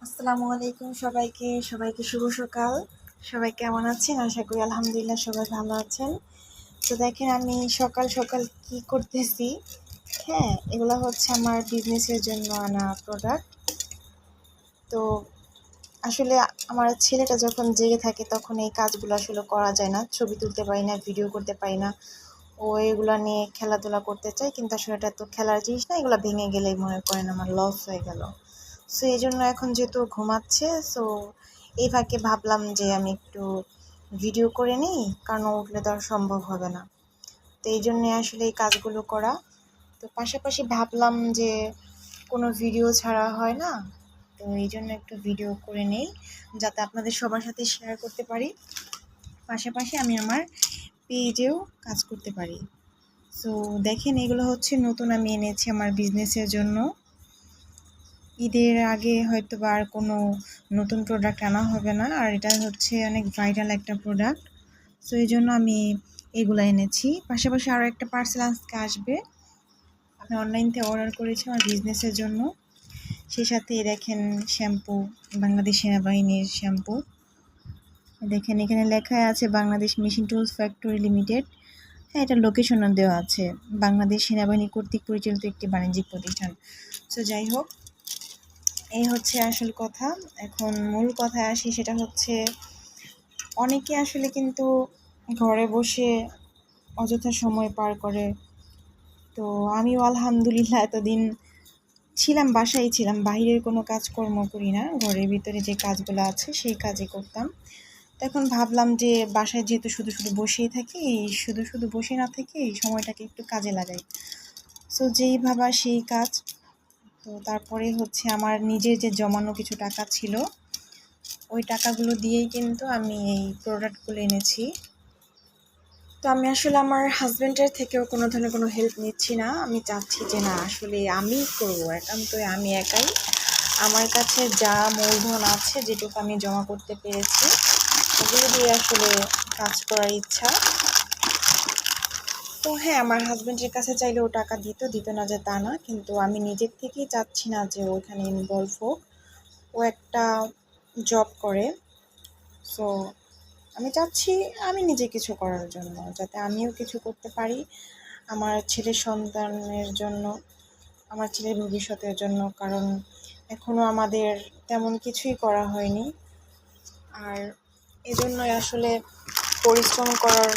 আসসালামু আলাইকুম সবাইকে শুভ সকাল। সবাই কেমন আছেন? আশা করি আলহামদুলিল্লাহ সবাই ভালো আছেন। তো দেখেন আমি সকাল সকাল কি করতেছি। হ্যাঁ, এগুলো হচ্ছে আমার বিজনেসের জন্য আনা প্রোডাক্ট। তো আসলে আমার ছেলেটা যখন জেগে থাকে তখন এই কাজগুলো আসলে করা যায় না, ছবি তুলতে পারি না, ভিডিও করতে পারি না। ও এগুলো নিয়ে খেলাধুলা করতে চায়, কিন্তু আসলে এটা তো খেলার জিনিস না, এগুলো ভেঙে গেলেই মনে করেন আমার লস হয়ে গেল। সো এই জন্য এখন যেহেতু ঘুমাচ্ছে, সো এই ফাঁকে ভাবলাম যে আমি একটু ভিডিও করে নিই, কারণ উঠলে তো আর সম্ভব হবে না। তো এই জন্যে আসলে এই কাজগুলো করা। তো পাশাপাশি ভাবলাম যে কোনো ভিডিও ছাড়া হয় না, তো এই জন্য একটু ভিডিও করে নেই যাতে আপনাদের সবার সাথে শেয়ার করতে পারি, পাশাপাশি আমি আমার পেজেও কাজ করতে পারি। সো দেখেন, এগুলো হচ্ছে নতুন আমি এনেছি আমার বিজনেসের জন্য। ঈদের আগে হয়তো বা আর কোনো নতুন প্রোডাক্ট আনা হবে না, আর এটা হচ্ছে অনেক ভাইরাল একটা প্রোডাক্ট। সো এই জন্য আমি এগুলো এনেছি। পাশাপাশি আরও একটা পার্সেল আজকে আসবে, আমি অনলাইন থেকে অর্ডার করেছি আমার বিজনেসের জন্য। সেই সাথে দেখেন শ্যাম্পু, বাংলাদেশ সেনাবাহিনীর শ্যাম্পু। দেখেন এখানে লেখা আছে Bangladesh machine tools factory limited. হ্যাঁ, এটা লোকেশনও দেওয়া আছে, বাংলাদেশ সেনাবাহিনী কর্তৃক পরিচালিত একটি বাণিজ্যিক প্রতিষ্ঠান। সো যাই হোক, এই হচ্ছে আসল কথা। এখন মূল কথায় আসি, সেটা হচ্ছে অনেকে আসলে কিন্তু ঘরে বসে অযথা সময় পার করে। তো আমিও আলহামদুলিল্লাহ এতদিন ছিলাম, বাসায় ছিলাম, বাহিরের কোনো কাজকর্ম করি না, ঘরের ভিতরে যে কাজগুলো আছে সেই কাজই করতাম। তো এখন ভাবলাম যে বাসায় যেহেতু শুধু শুধু বসেই থাকি, শুধু শুধু বসে না থেকে এই সময়টাকে একটু কাজে লাগাই। সো যেই ভাবা সেই কাজ। তো তারপরে হচ্ছে আমার নিজের যে জমানো কিছু টাকা ছিল, ওই টাকাগুলো দিয়েই কিন্তু আমি এই প্রোডাক্টগুলো এনেছি। তো আমি আসলে আমার হাজব্যান্ডের থেকেও কোনো ধরনের কোনো হেল্প নিচ্ছি না। আমি চাচ্ছি যে না, আসলে আমিই করবো, একান্তই আমি একাই। আমার কাছে যা মূলধন আছে, যেটুকু আমি জমা করতে পেরেছি, ওগুলো দিয়ে আসলে কাজ করার ইচ্ছা। তো হ্যাঁ, আমার হাজব্যান্ডের কাছে চাইলে ও টাকা দিত না যে তা না, কিন্তু আমি নিজের থেকেই চাচ্ছি না যে ওখানে ইনভলভ হোক। ও একটা জব করে। সো আমি চাচ্ছি আমি নিজে কিছু করার জন্য, যাতে আমিও কিছু করতে পারি আমার ছেলের সন্তানের জন্য, আমার ছেলের ভবিষ্যতের জন্য। কারণ এখনও আমাদের তেমন কিছুই করা হয়নি, আর এজন্যই আসলে পরিশ্রম করার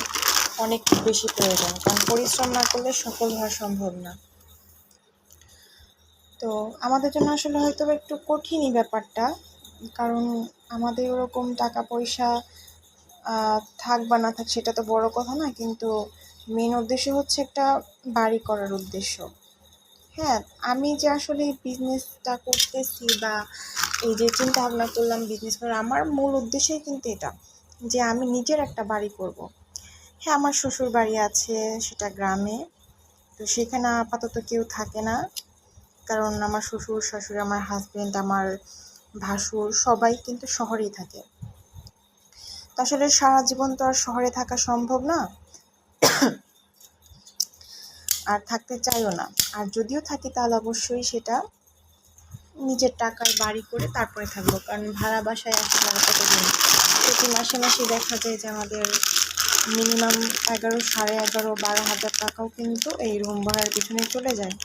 অনেক বেশি প্রয়োজন, কারণ পরিশ্রম না করলে সফল হওয়া সম্ভব না। তো আমাদের জন্য আসলে হয়তো একটু কঠিনই ব্যাপারটা, কারণ আমাদের ওরকম টাকা পয়সা থাক বা না থাক সেটা তো বড় কথা না, কিন্তু মেন উদ্দেশ্য হচ্ছে একটা বাড়ি করার উদ্দেশ্য। হ্যাঁ, আমি যে আসলে এই বিজনেসটা করতেছি বা এই যে চিন্তা ভাবনা করলাম বিজনেস করার, আমার মূল উদ্দেশ্যই কিন্তু এটা, যে আমি নিজের একটা বাড়ি করব। হ্যাঁ, আমার শ্বশুর বাড়ি আছে, সেটা গ্রামে। তো সেখানে আপাতত কেউ থাকে না, কারণ আমার শ্বশুর শাশুড়ি, আমার হাজব্যান্ড, আমার ভাসুর সবাই কিন্তু শহরেই থাকে। তো আসলে সারা জীবন তো আর শহরে থাকা সম্ভব না, আর থাকতে চাইও না। আর যদিও থাকি তাহলে অবশ্যই সেটা নিজের টাকায় বাড়ি করে তারপরে থাকবো, কারণ ভাড়া বাসায় আসলে আর কতদিন। প্রতি মাসে মাসে দেখা যায় যে আমাদের মিনিমাম 11, 11.5, 12,000 টাকাও কিন্তু এই রুম ভাড়ার পিছনে চলে যায়।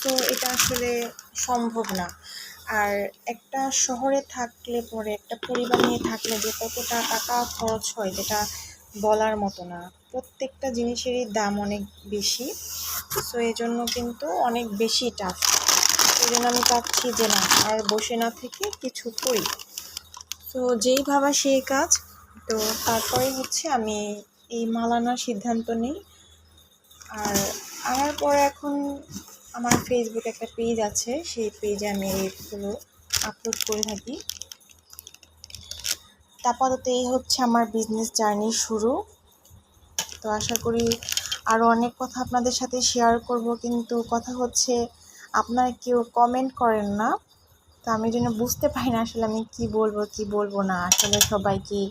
তো এটা আসলে সম্ভব না। আর একটা শহরে থাকলে পরে, একটা পরিবার নিয়ে থাকলে যে কতটা টাকা খরচ হয়, যেটা বলার মতো না। প্রত্যেকটা জিনিসেরই দাম অনেক বেশি। সো এই জন্য কিন্তু অনেক বেশি টাফ। এই জন্য আমি চাচ্ছি যে না, আর বসে না থেকে কিছু করি। তো যেই ভাবা সেই কাজ। তো তারপরে হচ্ছে আমি এই মাল আনার সিদ্ধান্ত নিই। আর আনার পরে এখন আমার ফেসবুকে একটা পেজ আছে, সেই পেজে আমি এইগুলো আপলোড করে থাকি। আপাতত এই হচ্ছে আমার বিজনেস জার্নি শুরু। তো আশা করি আরও অনেক কথা আপনাদের সাথে শেয়ার করব, কিন্তু কথা হচ্ছে আপনারা কেউ কমেন্ট করেন না। তো আমি যেন বুঝতে পারি না আসলে আমি কি বলবো না, আসলে সবাই কি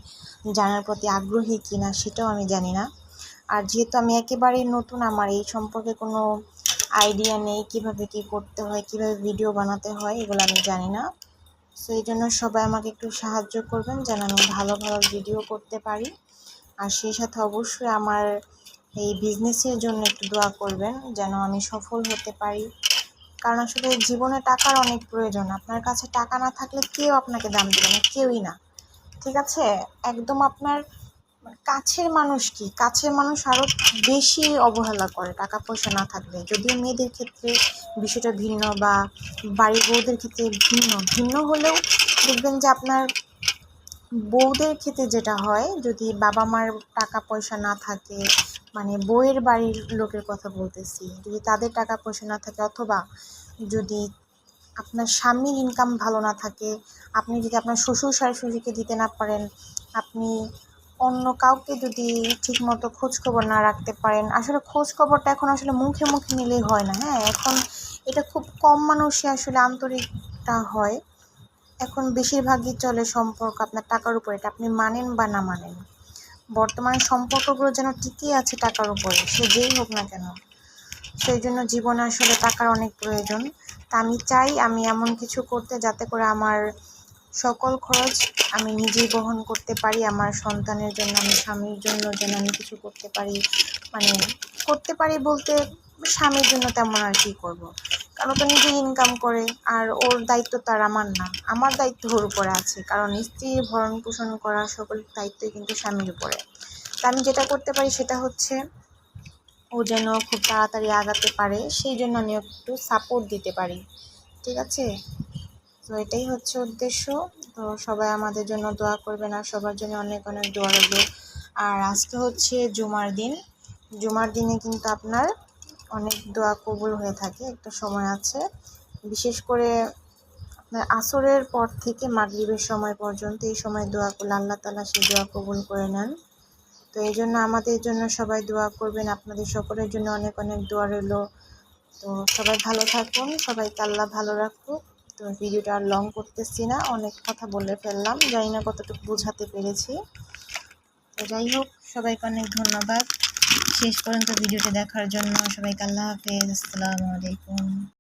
জানার প্রতি আগ্রহী কি না সেটাও আমি জানি না। আর যেহেতু আমি একেবারেই নতুন, আমার এই সম্পর্কে কোনো আইডিয়া নেই, কিভাবে কি করতে হয়, কিভাবে ভিডিও বানাতে হয়, এগুলো আমি জানি না। সো এই জন্য সবাই আমাকে একটু সাহায্য করবেন যেন আমি ভালো ভালো ভিডিও করতে পারি। আর সেই সাথে অবশ্যই আমার এই বিজনেসের জন্য একটু দোয়া করবেন যেন আমি সফল হতে পারি। কারণ আসলে জীবনে টাকার অনেক প্রয়োজন। আপনার কাছে টাকা না থাকলে কেউ আপনাকে দাম দেবে না, কেউই না। ঠিক আছে? একদম আপনার কাছের মানুষ কি, কাছের মানুষ আরও বেশি অবহেলা করে টাকা পয়সা না থাকলে। যদিও মেয়েদের ক্ষেত্রে বিষয়টা ভিন্ন বা বাড়ির বউদের ক্ষেত্রে ভিন্ন হলেও দেখবেন যে আপনার বউদের ক্ষেত্রে যেটা হয়, যদি বাবা মার টাকা পয়সা না থাকে, মানে বউয়ের বাড়ির লোকের কথা বলতেছি, যদি তাদের টাকা পয়সা না থাকে অথবা যদি আপনার স্বামীর ইনকাম ভালো না থাকে, আপনি যদি আপনার শ্বশুর শাশুড়িকে দিতে না পারেন, আপনি অন্য কাউকে যদি ঠিকমতো খোঁজখবর না রাখতে পারেন, আসলে খোঁজখবরটা এখন আসলে মুখে মুখে নিলেই হয় না। হ্যাঁ, এখন এটা খুব কম মানুষই আসলে আন্তরিকটা হয়। এখন বেশিরভাগই চলে সম্পর্ক আপনার টাকার উপরে, এটা আপনি মানেন বা না মানেন। বর্তমানে সম্পর্কগুলো যেন টিকিয়ে আছে টাকার উপরে, সে যেই হোক না কেন। সেই জন্য জীবনে আসলে টাকার অনেক প্রয়োজন। তা আমি চাই আমি এমন কিছু করতে যাতে করে আমার সকল খরচ আমি নিজেই বহন করতে পারি। আমার সন্তানের জন্য, আমার স্বামীর জন্য যেন আমি কিছু করতে পারি। মানে করতে পারি বলতে স্বামীর জন্য তেমন আর কি করব। কারণ তো নিজে ইনকাম করে, আর ওর দায়িত্ব তার, আমার না। আমার দায়িত্ব ওর উপরে আছে, কারণ স্ত্রীর ভরণ পোষণ করা সকল দায়িত্বই কিন্তু স্বামীর উপরে। তা আমি যেটা করতে পারি সেটা হচ্ছে ও যেন খুব তাড়াতাড়ি আগাতে পারে, সেই জন্য আমি একটু সাপোর্ট দিতে পারি। ঠিক আছে? তো এটাই হচ্ছে উদ্দেশ্য। তো সবাই আমাদের জন্য দোয়া করবেন, আর সবার জন্য অনেক অনেক দোয়া রইল। আর আজকে হচ্ছে জুমার দিন। জুমার দিনে কিন্তু আপনার অনেক দোয়া কবুল হয়ে থাকে, একটা সময় আছে। বিশেষ করে আপনার আসরের পর থেকে মাগরিবের সময় পর্যন্ত, এই সময় দোয়া করলে আল্লাহ তাআলা সেই দোয়া কবুল করে নেন। তো এই জন্য আমাদের জন্য সবাই দোয়া করবেন, আপনাদের সকলের জন্য অনেক অনেক দোয়া রইল। তো সবাই ভালো থাকুন, সবাইকে আল্লাহ ভালো রাখুক। তো ভিডিওটা আর লং করতেছি না, অনেক কথা বলে ফেললাম, জানি না কতটুকু বোঝাতে পেরেছি। তো যাই হোক, সবাইকে অনেক ধন্যবাদ শেষ পর্যন্ত ভিডিওটি দেখার জন্য। সবাইকে আল্লাহ হাফেজ, আসসালামু আলাইকুম।